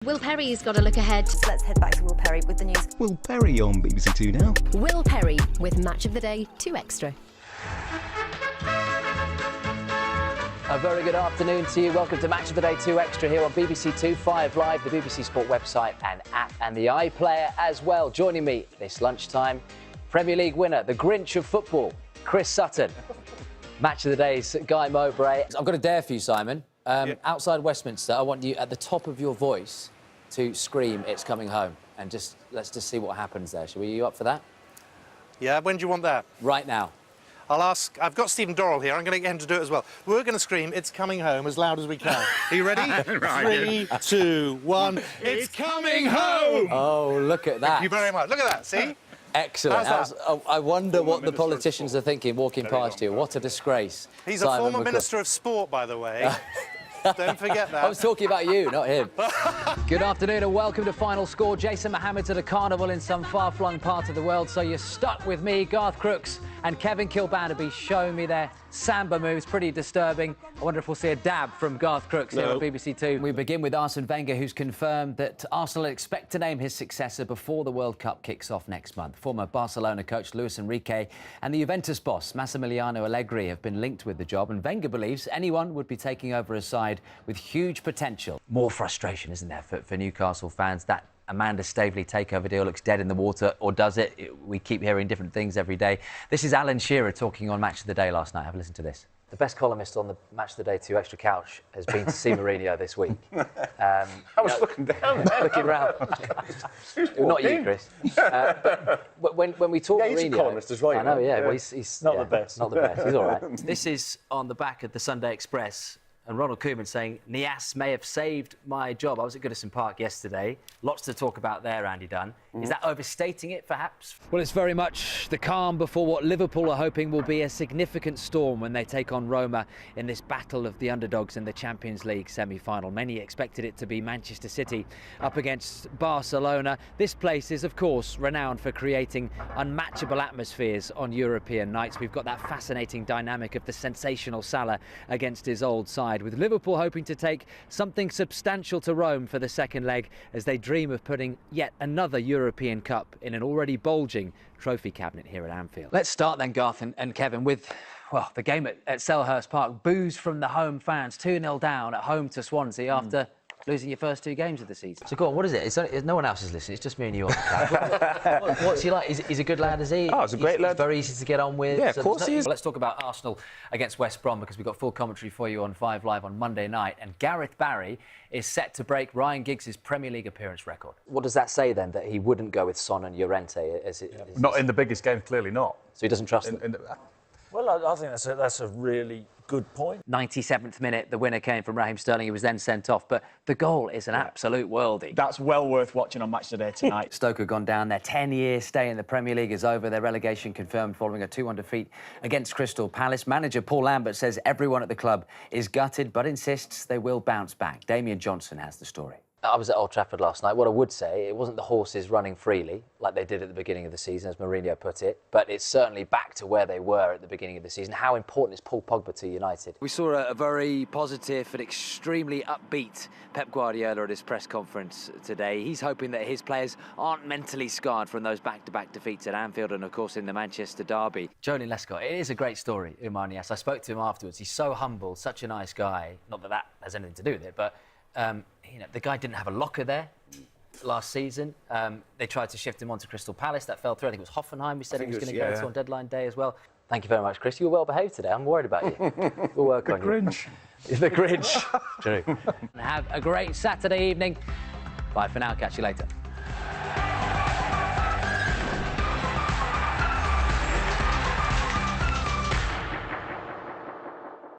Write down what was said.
Will Perry's got a look ahead. Let's head back to Will Perry with the news. Will Perry on BBC Two now. Will Perry with Match of the Day 2 Extra. A very good afternoon to you. Welcome to Match of the Day 2 Extra here on BBC Two, 5 Live, the BBC Sport website and app, and the iPlayer as well. Joining me this lunchtime, Premier League winner, the Grinch of football, Chris Sutton. Match of the Day's Guy Mowbray. I've got a dare for you, Simon. Outside Westminster, I want you at the top of your voice to scream, "It's coming home," and let's just see what happens there. Are you up for that? Yeah, when do you want that? Right now. I've got Stephen Dorrell here, I'm going to get him to do it as well. We're going to scream, "It's coming home," as loud as we can. Are you ready? Right. 3, 2, 1, it's coming home! Oh, look at that. Thank you very much. Look at that, see? Excellent. How's that? I wonder what the politicians are thinking walking past you. What a disgrace. He's Simon a former McCoy. Minister of Sport, by the way. Don't forget that. I was talking about you, not him. Good afternoon and welcome to Final Score. Jason Mohammed's at a carnival in some far-flung part of the world, so you're stuck with me, Garth Crooks and Kevin Kilbanderby showing me their samba moves. Pretty disturbing. I wonder if we'll see a dab from Garth Crooks here on BBC Two. We begin with Arsene Wenger, who's confirmed that Arsenal expect to name his successor before the World Cup kicks off next month. Former Barcelona coach Luis Enrique and the Juventus boss Massimiliano Allegri have been linked with the job, and Wenger believes anyone would be taking over a side with huge potential. More frustration, isn't there, for Newcastle fans? That Amanda Staveley takeover deal looks dead in the water, or does it? We keep hearing different things every day. This is Alan Shearer talking on Match of the Day last night. Have a listen to this. The best columnist on the Match of the Day 2 Extra couch has been to see Mourinho this week. I was looking down there. Looking round. Not you, Chris. But when we talk Mourinho... he's a columnist as well. I know, yeah. Well, he's not the best. Not the best. He's all right. This is on the back of the Sunday Express. And Ronald Koeman saying, Nias may have saved my job. I was at Goodison Park yesterday. Lots to talk about there, Andy Dunn. Is that overstating it, perhaps? Well, it's very much the calm before what Liverpool are hoping will be a significant storm when they take on Roma in this battle of the underdogs in the Champions League semi-final. Many expected it to be Manchester City up against Barcelona. This place is, of course, renowned for creating unmatchable atmospheres on European nights. We've got that fascinating dynamic of the sensational Salah against his old side, with Liverpool hoping to take something substantial to Rome for the second leg as they dream of putting yet another European Cup in an already bulging trophy cabinet here at Anfield. Let's start then, Garth and Kevin, with the game at Selhurst Park. Boos from the home fans, 2-0 down at home to Swansea after losing your first 2 games of the season. So go on, what is it? No one else is listening, it's just me and you on the couch. What's he like? He's a good lad, is he? Oh, he's a great lad. He's very easy to get on with. Yeah, of course he is. Let's talk about Arsenal against West Brom, because we've got full commentary for you on 5 Live on Monday night. And Gareth Barry is set to break Ryan Giggs' Premier League appearance record. What does that say then, that he wouldn't go with Son and Llorente? Not in the biggest game, clearly not. So he doesn't trust them? Well, I think that's a really good point. 97th minute, the winner came from Raheem Sterling. He was then sent off, but the goal is an absolute worldie. That's well worth watching on Match Today tonight. Stoke have gone down. Their 10-year stay in the Premier League is over. Their relegation confirmed following a 2-1 defeat against Crystal Palace. Manager Paul Lambert says everyone at the club is gutted, but insists they will bounce back. Damian Johnson has the story. I was at Old Trafford last night. What I would say, it wasn't the horses running freely like they did at the beginning of the season, as Mourinho put it, but it's certainly back to where they were at the beginning of the season. How important is Paul Pogba to United? We saw a very positive and extremely upbeat Pep Guardiola at his press conference today. He's hoping that his players aren't mentally scarred from those back-to-back defeats at Anfield and, of course, in the Manchester derby. Jolie Lescott, it is a great story, Oumar Niasse. I spoke to him afterwards. He's so humble, such a nice guy. Not that that has anything to do with it, but the guy didn't have a locker there last season. They tried to shift him onto Crystal Palace. That fell through. I think it was Hoffenheim. We said he was going to go to on deadline day as well. Thank you very much, Chris. You were well behaved today. I'm worried about you. We'll work on you. The Grinch. True. Have a great Saturday evening. Bye for now. Catch you later.